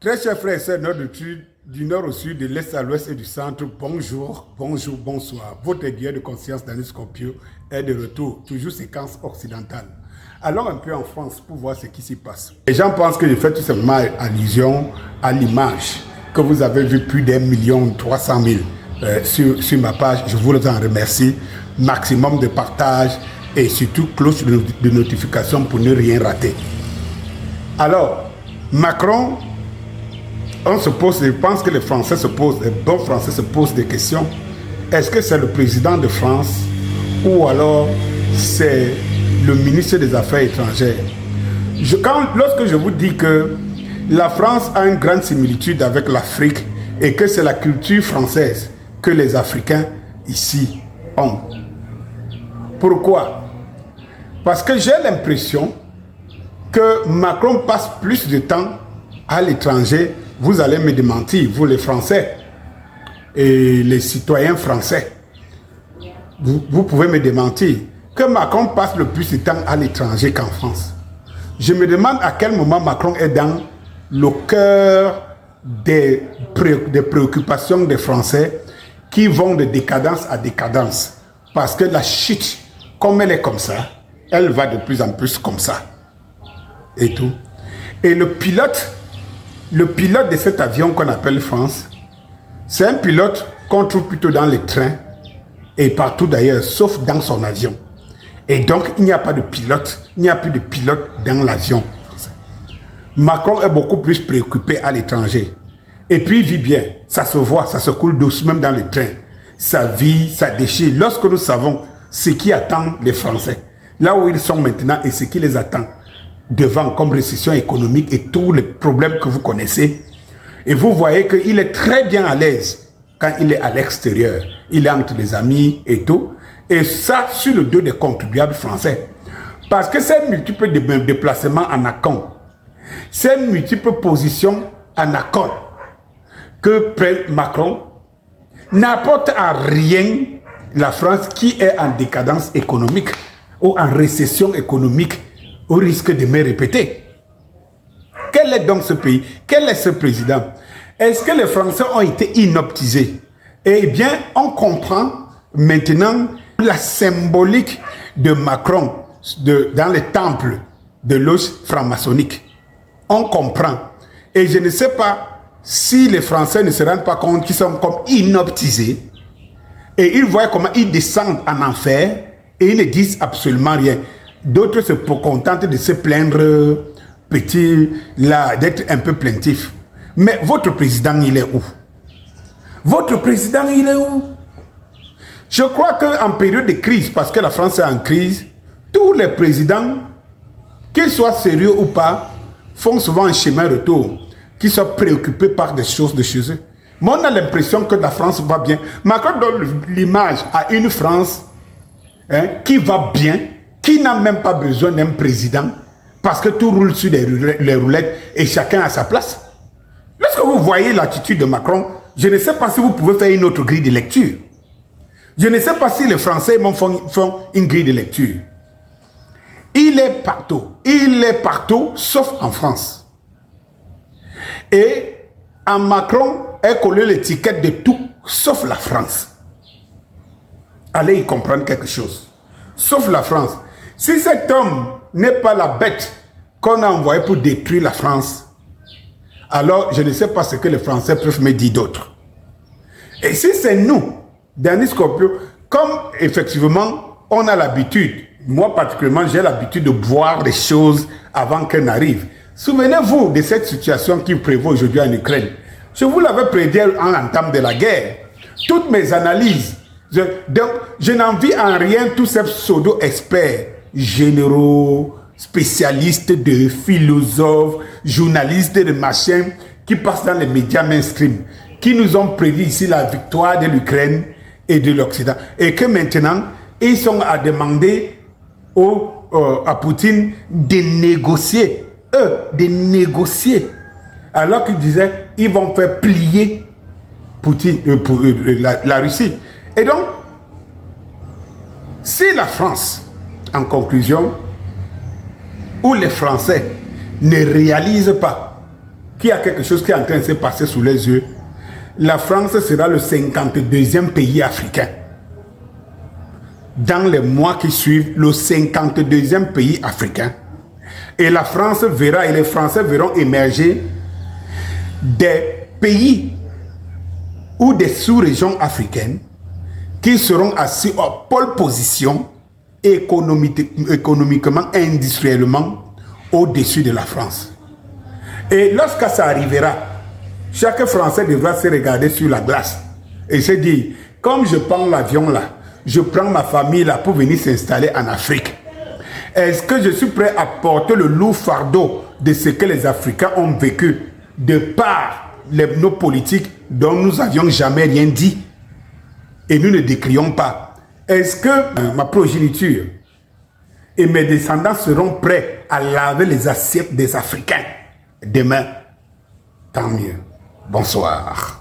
Très chers frères et sœurs du nord au sud, de l'est à l'ouest et du centre, bonjour, bonjour, bonsoir. Votre aiguilleur de conscience Daniel Scorpio est de retour, toujours séquence occidentale. Allons un peu en France pour voir ce qui s'y passe. Les gens pensent que je fais tout simplement allusion à l'image que vous avez vu plus d'1,3 million sur ma page. Je vous en remercie. Maximum de partage et surtout cloche de notification pour ne rien rater. Alors, Macron... je pense que les Français se posent, les bons Français se posent des questions. Est-ce que c'est le président de France ou alors c'est le ministre des Affaires étrangères? Lorsque je vous dis que la France a une grande similitude avec l'Afrique et que c'est la culture française que les Africains ici ont. Pourquoi? Parce que j'ai l'impression que Macron passe plus de temps à l'étranger. Vous allez me démentir, vous les Français et les citoyens français. Vous pouvez me démentir que Macron passe le plus de temps à l'étranger qu'en France. Je me demande à quel moment Macron est dans le cœur des préoccupations des Français qui vont de décadence à décadence. Parce que la chute, comme elle est comme ça, elle va de plus en plus comme ça. Et tout. Et le pilote de cet avion qu'on appelle France, c'est un pilote qu'on trouve plutôt dans les trains et partout d'ailleurs, sauf dans son avion. Et donc, il n'y a pas de pilote, il n'y a plus de pilote dans l'avion. Macron est beaucoup plus préoccupé à l'étranger. Et puis, il vit bien, ça se voit, ça se coule doucement même dans les trains. Ça vit, ça déchire. Lorsque nous savons ce qui attend les Français, là où ils sont maintenant et ce qui les attend, devant comme récession économique et tous les problèmes que vous connaissez. Et vous voyez qu'il est très bien à l'aise quand il est à l'extérieur. Il est entre les amis et tout. Et ça, sur le dos des contribuables français. Parce que ces multiples déplacements en account, ces multiples positions en accord que prend Macron, n'apportent à rien la France qui est en décadence économique ou en récession économique, au risque de me répéter. Quel est donc ce pays? Quel est ce président? Est-ce que les Français ont été inoptisés? Eh bien, on comprend maintenant la symbolique de Macron dans les temples de loge franc-maçonnique. On comprend. Et je ne sais pas si les Français ne se rendent pas compte qu'ils sont comme inoptisés et ils voient comment ils descendent en enfer et ils ne disent absolument rien. D'autres se contentent de se plaindre petit, là, d'être un peu plaintif. Mais votre président, il est où? Votre président, il est où? Je crois qu'en période de crise, parce que la France est en crise, tous les présidents, qu'ils soient sérieux ou pas, font souvent un chemin retour, qu'ils soient préoccupés par des choses de chez eux. Mais on a l'impression que la France va bien. Macron donne l'image à une France qui va bien, qui n'a même pas besoin d'un président, parce que tout roule sur les roulettes et chacun a sa place. Lorsque vous voyez l'attitude de Macron, je ne sais pas si vous pouvez faire une autre grille de lecture. Je ne sais pas si les Français font une grille de lecture. Il est partout, sauf en France. Et à Macron est collé l'étiquette de tout, sauf la France. Allez y comprendre quelque chose. Sauf la France. Si cet homme n'est pas la bête qu'on a envoyée pour détruire la France, alors je ne sais pas ce que les Français peuvent me dire d'autre. Et si c'est nous, Daniel Scorpio, comme effectivement on a l'habitude, moi particulièrement j'ai l'habitude de voir les choses avant qu'elles n'arrivent. Souvenez-vous de cette situation qui prévaut aujourd'hui en Ukraine. Je vous l'avais prédit en entame de la guerre. Toutes mes analyses, je n'envie en rien tous ces pseudo-experts, généraux, spécialistes de philosophes, journalistes de machin, qui passent dans les médias mainstream, qui nous ont prédit ici la victoire de l'Ukraine et de l'Occident. Et que maintenant, ils sont à demander à Poutine de négocier. De négocier. Alors qu'ils disaient, ils vont faire plier Poutine, la Russie. Et donc, si la France, en conclusion, ou les Français ne réalisent pas qu'il y a quelque chose qui est en train de se passer sous les yeux, la France sera le 52e pays africain. Dans les mois qui suivent, le 52e pays africain. Et la France verra, et les Français verront émerger des pays ou des sous-régions africaines qui seront assis en pole position économiquement, industriellement au-dessus de la France. Et lorsque ça arrivera, chaque Français devra se regarder sur la glace et se dire, comme je prends l'avion là, je prends ma famille là pour venir s'installer en Afrique. Est-ce que je suis prêt à porter le lourd fardeau de ce que les Africains ont vécu de par nos politiques dont nous n'avions jamais rien dit et nous ne décrions pas? Est-ce que ma progéniture et mes descendants seront prêts à laver les assiettes des Africains demain? Tant mieux. Bonsoir.